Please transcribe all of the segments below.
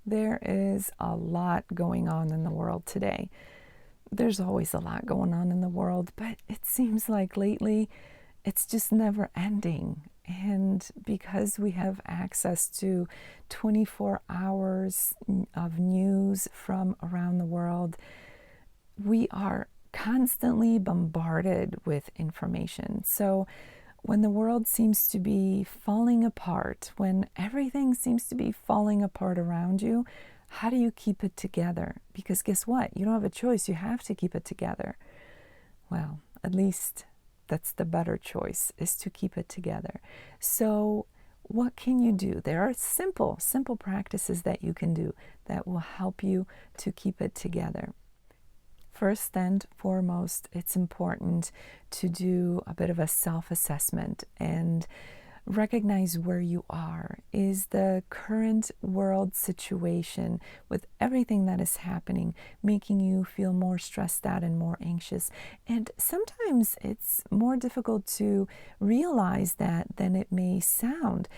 There is a lot going on in the world today. There's always a lot going on in the world, but it seems like lately it's just never ending. And because we have access to 24 hours of news from around the world, we are constantly bombarded with information. So when the world seems to be falling apart, when everything seems to be falling apart around you, how do you keep it together? Because guess what? You don't have a choice. You have to keep it together. Well, at least that's the better choice, is to keep it together. So what can you do? There are simple practices that you can do that will help you to keep it together. First and foremost, it's important to do a bit of a self-assessment and recognize where you are. Is the current world situation with everything that is happening making you feel more stressed out and more anxious? And sometimes it's more difficult to realize that than it may sound,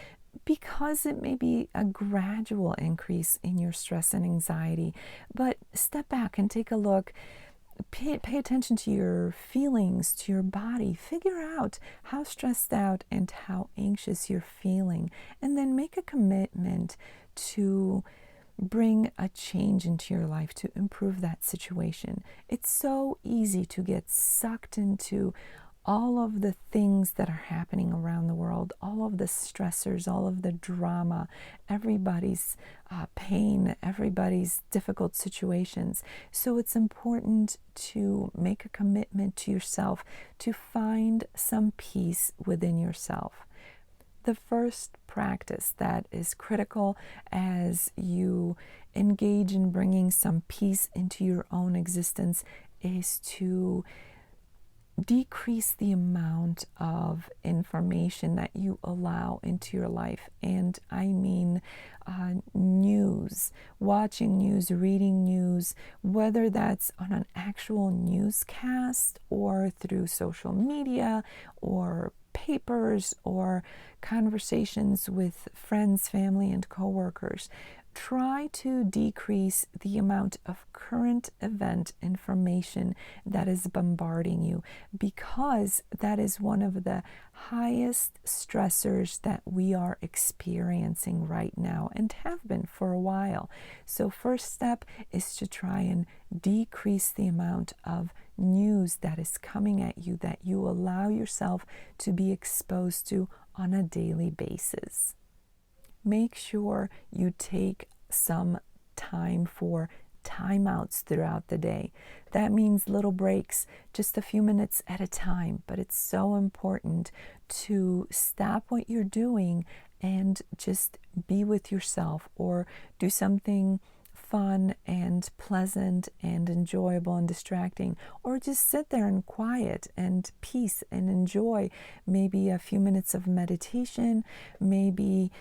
because it may be a gradual increase in your stress and anxiety. But step back and take a look. Pay attention to your feelings, to your body. Figure out how stressed out and how anxious you're feeling, and then make a commitment to bring a change into your life to improve that situation. It's so easy to get sucked into all of the things that are happening around the world, all of the stressors, all of the drama, everybody's pain, everybody's difficult situations. So it's important to make a commitment to yourself to find some peace within yourself. The first practice that is critical as you engage in bringing some peace into your own existence is to decrease the amount of information that you allow into your life. And I mean news, watching news, reading news, whether that's on an actual newscast or through social media or papers or conversations with friends, family, and coworkers. Try to decrease the amount of current event information that is bombarding you, because that is one of the highest stressors that we are experiencing right now and have been for a while. So first step is to try and decrease the amount of news that is coming at you, that you allow yourself to be exposed to on a daily basis. Make sure you take some time for timeouts throughout the day. That means little breaks, just a few minutes at a time. But it's so important to stop what you're doing and just be with yourself, or do something fun and pleasant and enjoyable and distracting, or just sit there in quiet and peace and enjoy maybe a few minutes of meditation, maybe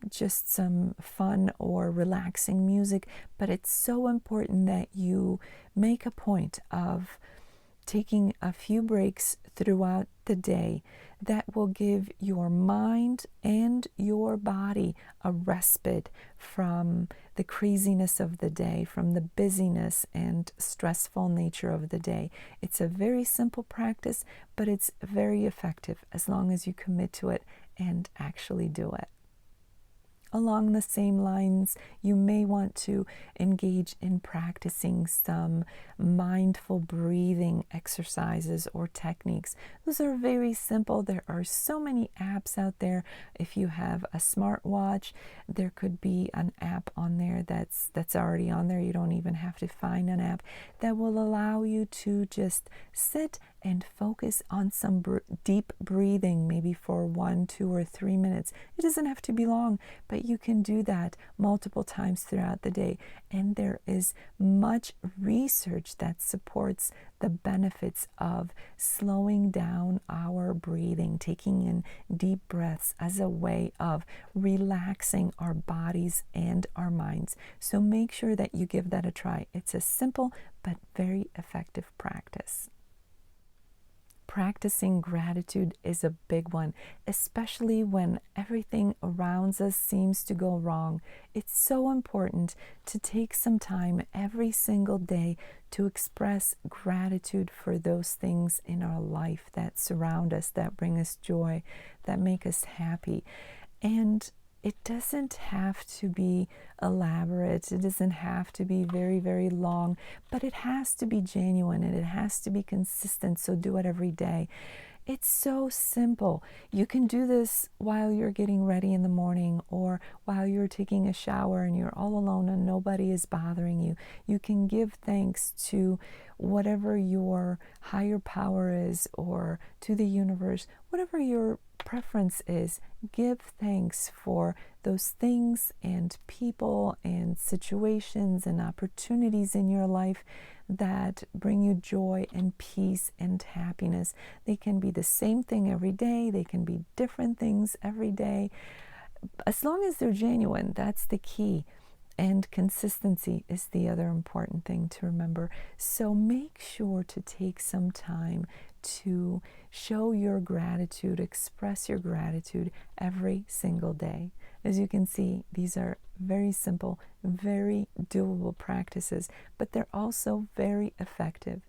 just some fun or relaxing music. But it's so important that you make a point of taking a few breaks throughout the day that will give your mind and your body a respite from the craziness of the day, from the busyness and stressful nature of the day. It's a very simple practice, but it's very effective as long as you commit to it and actually do it. Along the same lines, you may want to engage in practicing some mindful breathing exercises or techniques. Those are very simple. There are so many apps out there. If you have a smartwatch, there could be an app on there that's already on there. You don't even have to find an app that will allow you to just sit and focus on some deep breathing, maybe for 1, 2, or 3 minutes. It doesn't have to be long, but you can do that multiple times throughout the day. And there is much research that supports the benefits of slowing down our breathing, taking in deep breaths as a way of relaxing our bodies and our minds. So make sure that you give that a try. It's a simple but very effective practice. practicing gratitude is a big one, especially when everything around us seems to go wrong. It's so important to take some time every single day to express gratitude for those things in our life that surround us, that bring us joy, that make us happy. And it doesn't have to be elaborate. It doesn't have to be very, very long, but it has to be genuine and it has to be consistent. So do it every day. It's so simple. You can do this while you're getting ready in the morning or while you're taking a shower and you're all alone and nobody is bothering you. You can give thanks to whatever your higher power is or to the universe, whatever your preference is. Give thanks for those things and people and situations and opportunities in your life that bring you joy and peace and happiness. They can be the same thing every day. They can be different things every day. As long as they're genuine, that's the key. And consistency is the other important thing to remember. So make sure to take some time to show your gratitude, express your gratitude every single day. As you can see, these are very simple, very doable practices, but they're also very effective.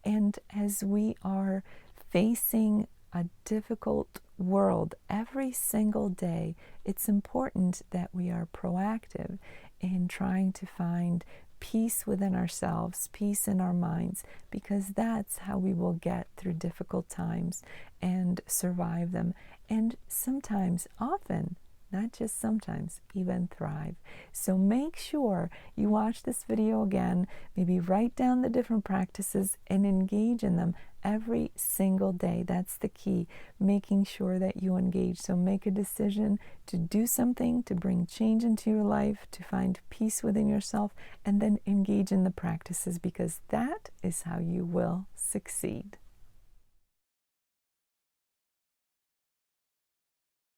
And as we are facing a difficult world every single day, it's important that we are proactive in trying to find peace within ourselves, peace in our minds, because that's how we will get through difficult times and survive them. And sometimes, often, not just sometimes, even thrive. So make sure you watch this video again, maybe write down the different practices and engage in them every single day. That's the key, making sure that you engage. So make a decision to do something, to bring change into your life, to find peace within yourself, and then engage in the practices, because that is how you will succeed.